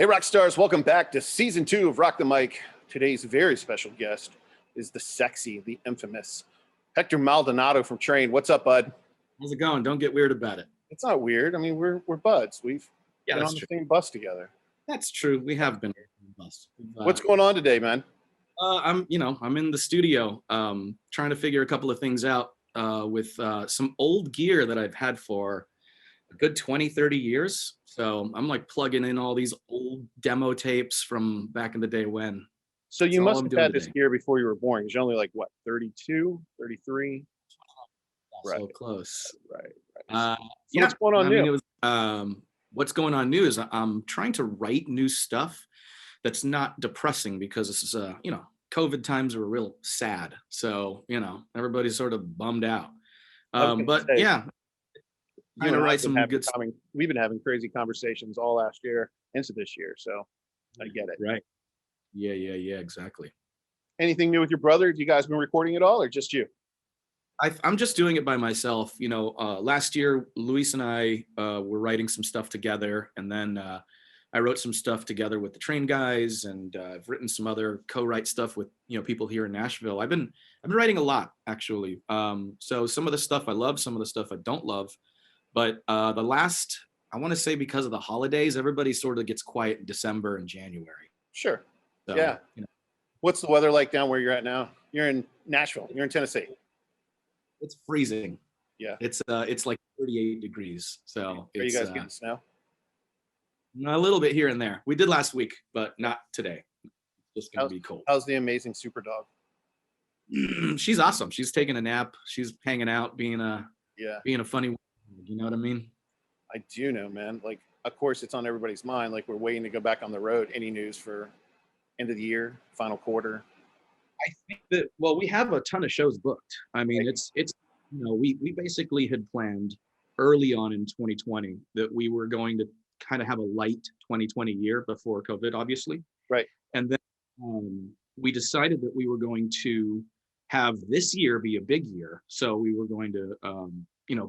Hey, rock stars, welcome back to season 2 of Rock the Mic. Today's very special guest is the sexy, the infamous Hector Maldonado from Train. What's up, bud? How's it going? Don't get weird about it. It's not weird. I mean, we're buds. We've been That's on the true. same bus together. That's true. We have been on the bus. What's going on today, man? I'm in the studio, trying to figure a couple of things out with some old gear that I've had for a good 20, 30 years. So I'm like plugging in all these old demo tapes from back in the day when. So you That's all must I'm have doing had this today. gear before you were born. Because you're only like, what, 32, 33? Yeah, so close. Right. Uh, So yeah, what's going on I new? mean, it was, what's going on new is I'm trying to write new stuff that's not depressing because this is, COVID times are real sad. So, everybody's sort of bummed out. I was going to But say, yeah, you trying and to I write have been some good stuff. we've been having crazy conversations all last year into this year. So I get it. Right. Yeah, exactly. Anything new with your brother? Have you guys been recording at all or just you? I'm just doing it by myself. Last year, Luis and I were writing some stuff together, and then I wrote some stuff together with the Train guys, and I've written some other co-write stuff with people here in Nashville. I've been writing a lot actually. So some of the stuff I love, some of the stuff I don't love, but the last, I want to say, because of the holidays, everybody sort of gets quiet in December and January. Sure. So Yeah. What's the weather like down where you're at now? You're in Nashville. You're in Tennessee. it's freezing. Yeah. It's like 38 degrees. So Are you it's guys getting snow? a little bit here and there. We did last week, but not today. It's just gonna be cold. How's the amazing super dog? She's awesome. She's taking a nap. She's hanging out, being a funny. You know what I mean? I do know, man. Like, of course, it's on everybody's mind. Like, we're waiting to go back on the road. Any news for end of the year, final quarter? I think that, well, we have a ton of shows booked. I mean, Right. it's we basically had planned early on in 2020 that we were going to kind of have a light 2020 year before COVID, obviously. Right. And then we decided that we were going to have this year be a big year. So we were going to,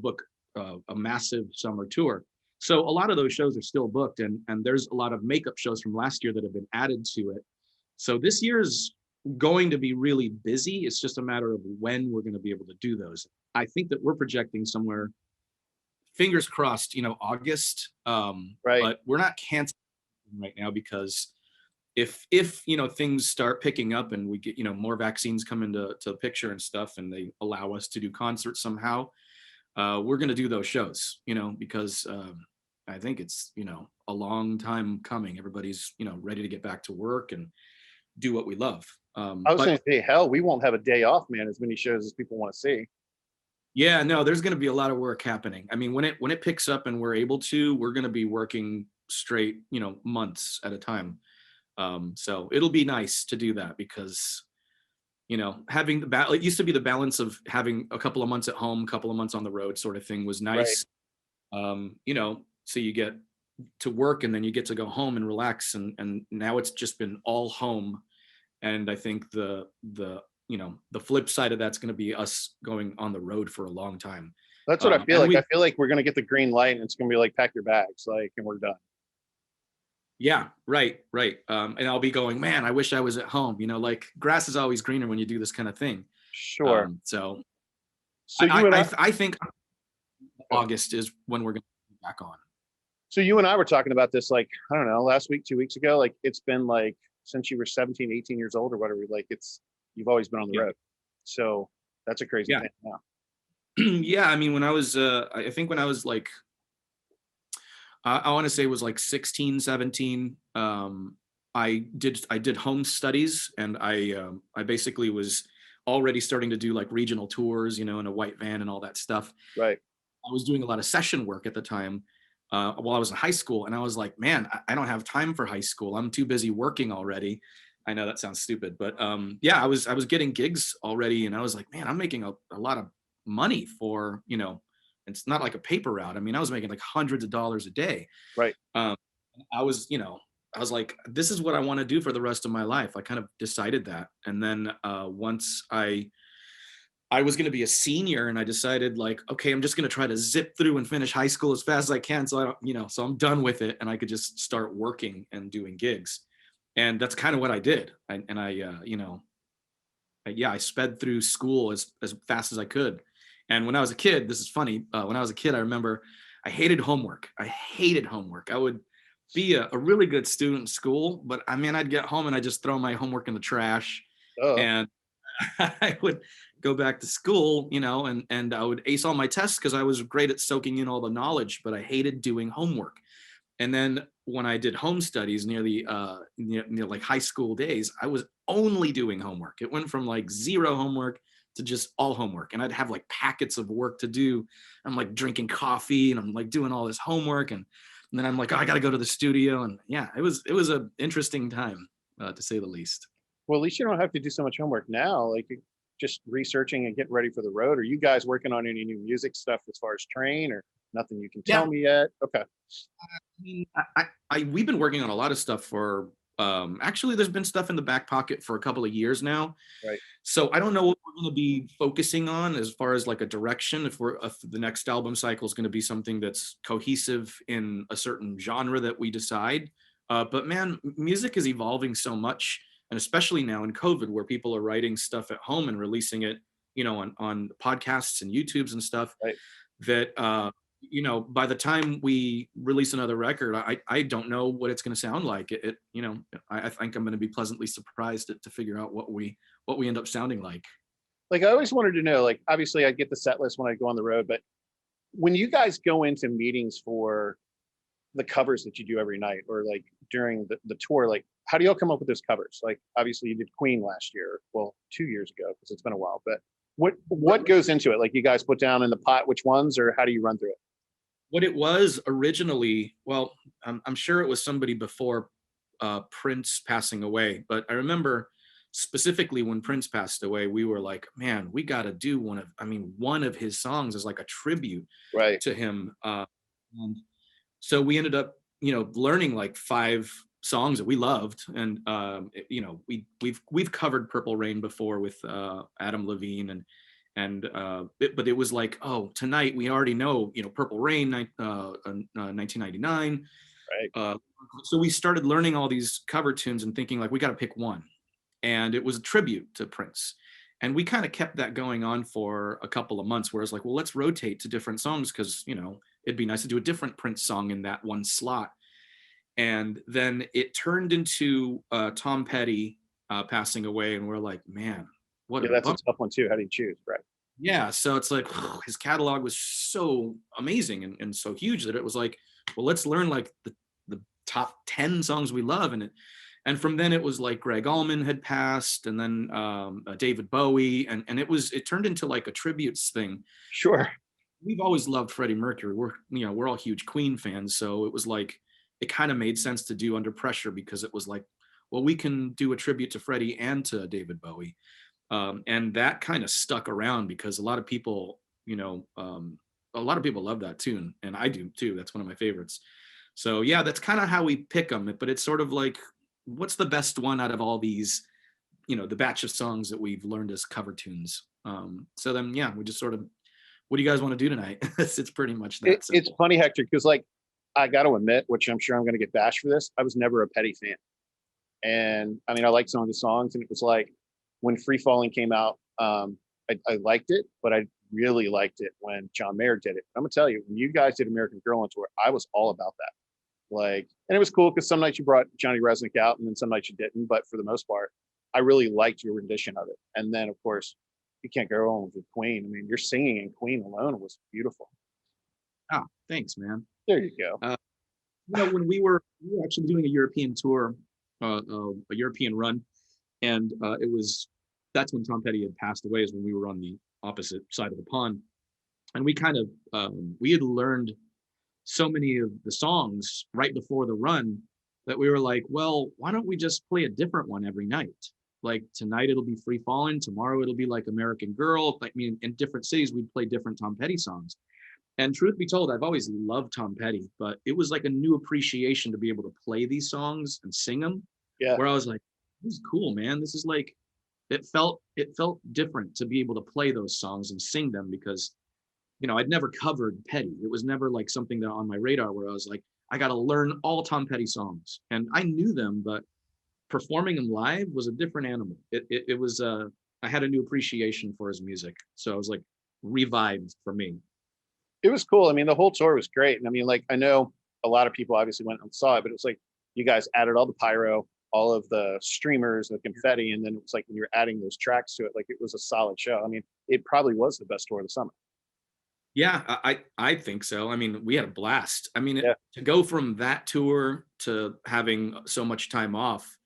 book a massive summer tour. So a lot of those shows are still booked, and there's a lot of makeup shows from last year that have been added to it. So this year's going to be really busy. It's just a matter of when we're going to be able to do those. I think that we're projecting somewhere, fingers crossed, August. Right. But we're not canceling right now because if things start picking up and we get more vaccines come into the picture and stuff, and they allow us to do concerts somehow, we're going to do those shows. Because I think it's a long time coming. Everybody's ready to get back to work and do what we love. I was going to say, hell, we won't have a day off, man. As many shows as people want to see. Yeah, no, there's going to be a lot of work happening. I mean, when it picks up and we're able to, we're going to be working straight, months at a time. So it'll be nice to do that because, having it used to be the balance of having a couple of months at home, a couple of months on the road sort of thing was nice. Right. So you get to work and then you get to go home and relax. And now it's just been all home. And I think the flip side of that's going to be us going on the road for a long time. That's what I feel like. I feel like we're going to get the green light and it's going to be like, pack your bags, like, and we're done. Yeah, right. And I'll be going, man, I wish I was at home. Like grass is always greener when you do this kind of thing. Sure. So I think August is when we're going to be back on. So you and I were talking about this, like, I don't know, last week, 2 weeks ago. Like, it's been like since you were 17, 18 years old or whatever, like you've always been on the road. So that's a crazy thing now. Yeah. I mean, when I was, I think when I was like, I want to say it was like 16, 17. I did home studies, and I basically was already starting to do like regional tours, in a white van and all that stuff. Right. I was doing a lot of session work at the time while I was in high school, and I was like, man, I don't have time for high school. I'm too busy working already. I know that sounds stupid, but I was getting gigs already, and I was like, man, I'm making a lot of money for, it's not like a paper route. I mean, I was making like hundreds of dollars a day. Right. I was like, this is what I want to do for the rest of my life. I kind of decided that. And then once I I was going to be a senior, and I decided like, okay, I'm just going to try to zip through and finish high school as fast as I can. So I don't, so I'm done with it, and I could just start working and doing gigs. And that's kind of what I did. I sped through school as fast as I could. And when I was a kid, this is funny. When I was a kid, I remember I hated homework. I would be a really good student in school, but I mean, I'd get home and I'd just throw my homework in the trash, Oh, and I would go back to school, and I would ace all my tests because I was great at soaking in all the knowledge, but I hated doing homework. And then when I did home studies near the near like high school days, I was only doing homework. It went from like zero homework to just all homework. And I'd have like packets of work to do. I'm like drinking coffee and I'm like doing all this homework. And then I'm like, oh, I got to go to the studio. And yeah, it was an interesting time, to say the least. well, at least you don't have to do so much homework now. Like you're just researching and getting ready for the road. Are you guys working on any new music stuff as far as train or nothing you can tell me yet? Okay. I mean, we've been working on a lot of stuff for, actually there's been stuff in the back pocket for a couple of years now. Right. So I don't know what we're going to be focusing on as far as like a direction. If the next album cycle is going to be something that's cohesive in a certain genre that we decide. But man, music is evolving so much, and especially now in COVID, where people are writing stuff at home and releasing it, on podcasts and YouTubes and stuff. Right. That by the time we release another record, I don't know what it's going to sound like. I think I'm going to be pleasantly surprised to figure out what we end up sounding like. Like I always wanted to know, like obviously I get the set list when I go on the road, but when you guys go into meetings for the covers that you do every night or like during the tour, like how do y'all come up with those covers? Like obviously you did Queen last year, well, 2 years ago, because it's been a while, but what goes into it? Like you guys put down in the pot which ones, or how do you run through it? What it was originally, well, I'm sure it was somebody before Prince passing away, but I remember specifically when Prince passed away, we were like, man, we got to do one of his songs is like a tribute Right. to him. And so we ended up, learning like 5 songs that we loved. And, we've covered Purple Rain before with Adam Levine but it was like, oh, tonight we already know, Purple Rain, 1999. Right. So we started learning all these cover tunes and thinking like, we got to pick one. And it was a tribute to Prince. And we kind of kept that going on for a couple of months, where it's like, well, let's rotate to different songs because, it'd be nice to do a different Prince song in that one slot. And then it turned into Tom Petty passing away. And we're like, man, that's a tough one too. How do you choose? Right. Yeah. So it's like, his catalog was so amazing and so huge that it was like, well, let's learn like the top 10 songs we love. And from then it was like Greg Allman had passed, and then David Bowie, and it turned into like a tributes thing. Sure. We've always loved Freddie Mercury. We're all huge Queen fans, so it was like it kind of made sense to do Under Pressure, because it was like, well, we can do a tribute to Freddie and to David Bowie, and that kind of stuck around because a lot of people love that tune, and I do too. That's one of my favorites. So yeah, that's kind of how we pick them. But it's sort of like, what's the best one out of all these, the batch of songs that we've learned as cover tunes. So then, yeah, we just sort of, what do you guys want to do tonight? It's pretty much that. It's funny, Hector, because like, I got to admit, which I'm sure I'm going to get bashed for this, I was never a Petty fan. And I mean, I liked some of the songs, and it was like when Free Falling came out, I liked it, but I really liked it when John Mayer did it. I'm gonna tell you, when you guys did American Girl on tour, I was all about that. Like, and it was cool because some nights you brought Johnny Resnick out and then some nights you didn't, but for the most part, I really liked your rendition of it. And then of course, you can't go wrong with Queen. I mean, your singing in Queen alone was beautiful. Oh, thanks, man. There you go. When we were actually doing a European tour, a European run, and that's when Tom Petty had passed away, is when we were on the opposite side of the pond. And we kind of, we had learned so many of the songs right before the run that we were like, well, why don't we just play a different one every night? Like tonight it'll be Free Fallin', tomorrow it'll be like American Girl. I mean, in different cities, we'd play different Tom Petty songs. And truth be told, I've always loved Tom Petty, but it was like a new appreciation to be able to play these songs and sing them. Yeah. Where I was like, this is cool, man. This is like, it felt different to be able to play those songs and sing them because, I'd never covered Petty. It was never like something that on my radar where I was like, I got to learn all Tom Petty songs. And I knew them, but performing them live was a different animal. It was, I had a new appreciation for his music. So I was like revived for me. It was cool. I mean, the whole tour was great. And I mean, like, I know a lot of people obviously went and saw it, but it was like you guys added all the pyro, all of the streamers, the confetti, and then it was like when you're adding those tracks to it, like it was a solid show. I mean, it probably was the best tour of the summer. Yeah, I think so. I mean, we had a blast. I mean, Yeah. to go from that tour to having so much time off,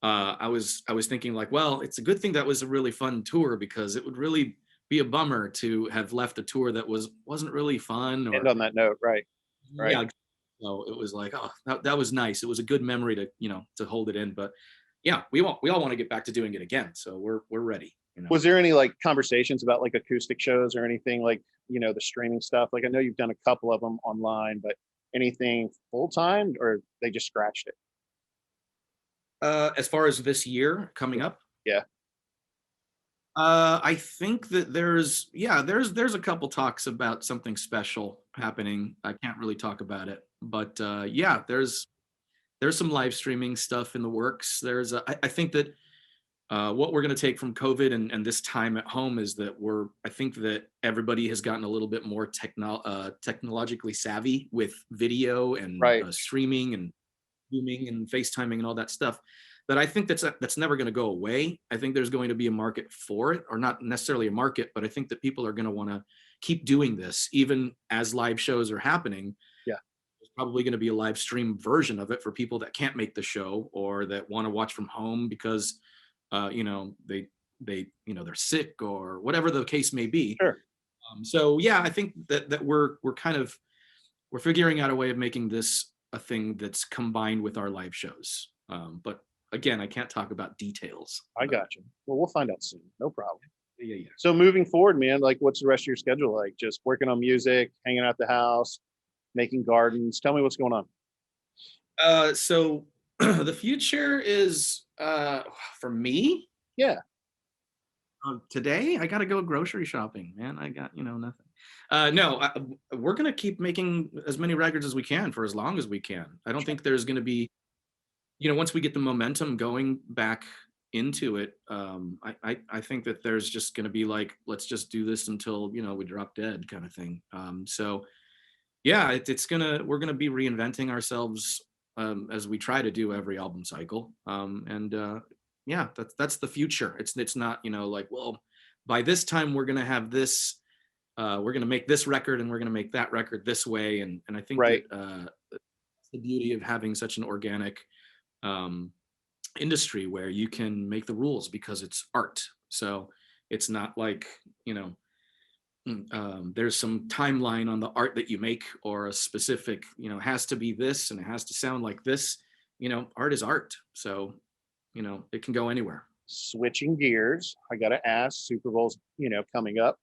I was thinking like, well, it's a good thing that was a really fun tour because it would really be a bummer to have left a tour that wasn't really fun And or on that note, right. yeah. So it was like, oh, that was nice. It was a good memory to to hold it in. But yeah, we all want to get back to doing it again. So we're ready. Was there any like conversations about like acoustic shows or anything like, the streaming stuff? Like I know you've done a couple of them online, but anything full time or they just scratched it? As far as this year coming up, Yeah. I think that there's a couple talks about something special happening. I can't really talk about it, but yeah, there's some live streaming stuff in the works. I think that what we're going to take from COVID and this time at home is that I think that everybody has gotten a little bit more technologically savvy with video and Right. streaming and Zooming and FaceTiming and all that stuff. That I think that's never going to go away. I think there's going to be a market for it, or not necessarily a market, but I think that people are going to want to keep doing this even as live shows are happening. Yeah. There's probably going to be a live stream version of it for people that can't make the show or that want to watch from home because they're sick or whatever the case may be. Sure. So yeah, I think that we're figuring out a way of making this a thing that's combined with our live shows. But again, I can't talk about details. I got you. Well, we'll find out soon. No problem. Yeah. So moving forward, man, like what's the rest of your schedule like? Just working on music, hanging out the house, making gardens. Tell me what's going on. So the future is for me. Yeah. Today I got to go grocery shopping, man. I got nothing. No, we're gonna keep making as many records as we can for as long as we can. I don't think there's gonna be, once we get the momentum going back into it, I think that there's just gonna be like, let's just do this until we drop dead kind of thing. So yeah, we're gonna be reinventing ourselves as we try to do every album cycle. Yeah, that's the future. It's not like, well, by this time we're gonna have this. We're going to make this record and we're going to make that record this way. And I think right. That's the beauty of having such an organic industry where you can make the rules because it's art. So it's not like, there's some timeline on the art that you make or a specific, has to be this and it has to sound like this. Art is art. So, it can go anywhere. Switching gears, I got to ask, Super Bowl's, coming up.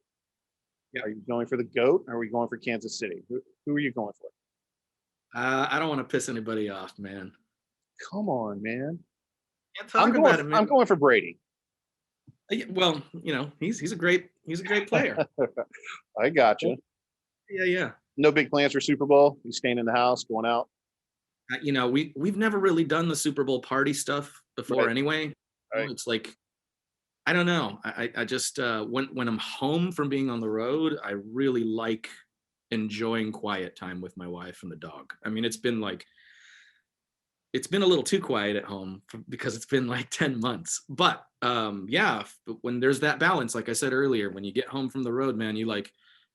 Yeah. Are you going for the GOAT or are we going for Kansas City? Who are you going for? I don't want to piss anybody off, man. Come on, man. I'm going for Brady. Well, he's a great player. I gotcha. Yeah. No big plans for Super Bowl? You staying in the house, going out? We've never really done the Super Bowl party stuff before, right. Anyway. Right. It's like, I don't know. I just when I'm home from being on the road, I really like enjoying quiet time with my wife and the dog. I mean, it's been a little too quiet at home because it's been like 10 months. But yeah, when there's that balance, like I said earlier, when you get home from the road, man, you want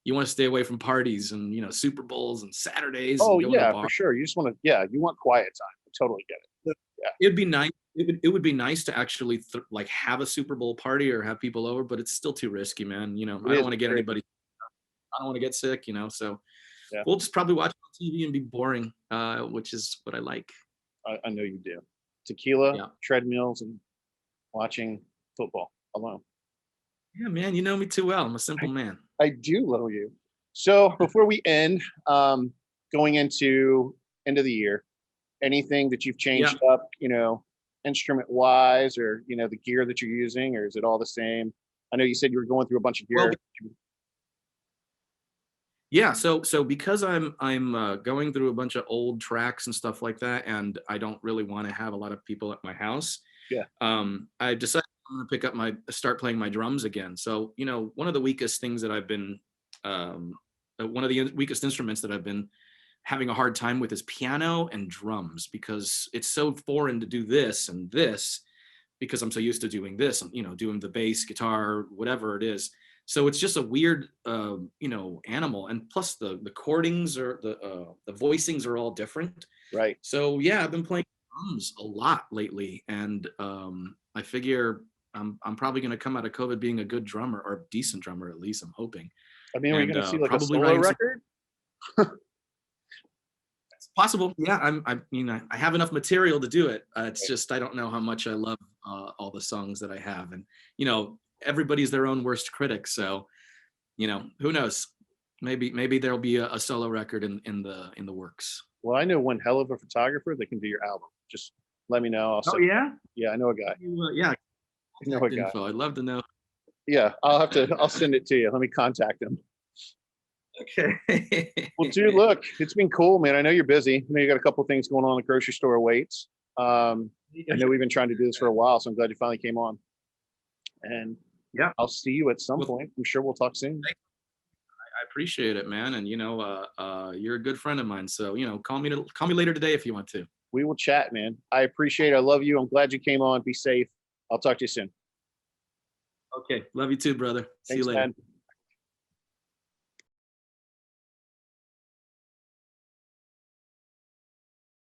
to stay away from parties and Super Bowls and Saturdays. Oh and yeah, for sure. You just want to, you want quiet time. I totally get it. Yeah. It'd be nice. It would be nice to actually like have a Super Bowl party or have people over, but it's still too risky, man. I don't want to get anybody. I don't want to get sick, So yeah. We'll just probably watch on TV and be boring, which is what I like. I know you do. Tequila, treadmills, and watching football alone. Yeah, man, you know me too well. I'm a simple man. I do know you. So before we end, going into end of the year, anything that you've changed up, instrument wise, or the gear that you're using, or is it all the same? I know you said you were going through a bunch of Well, gear. yeah, so because I'm going through a bunch of old tracks and stuff like that, and I don't really want to have a lot of people at my house. Yeah. I decided I'm gonna start playing my drums again. So one of the weakest things that I've been, one of the weakest instruments that I've been having a hard time with is piano and drums, because it's so foreign to do this and this, because I'm so used to doing this and doing the bass, guitar, whatever it is. So it's just a weird animal, and plus the chordings or the voicings are all different. Right. So yeah, I've been playing drums a lot lately, and I figure I'm probably going to come out of COVID being a good drummer, or a decent drummer at least. I'm hoping. I mean, are you And going to see like a probably solo writing some. record? It's possible. Yeah, I have enough material to do it. It's just I don't know how much I love all the songs that I have, and everybody's their own worst critic. So who knows? Maybe there'll be a solo record in the works. Well, I know one hell of a photographer that can do your album. Just let me know. Oh yeah, yeah, I know a guy. Yeah, I know a guy. info. I'd love to know. Yeah, I'll send it to you. Let me contact him. Okay. Well, dude, look, it's been cool, man. I know you're busy. I know you got a couple things going on in the grocery store waits. I know we've been trying to do this for a while, so I'm glad you finally came on. And yeah, I'll see you at some point. I'm sure we'll talk soon. I appreciate it, man. And you're a good friend of mine. So call me later today if you want to. We will chat, man. I appreciate it. I love you. I'm glad you came on. Be safe. I'll talk to you soon. Okay, love you too, brother. See you later. Man.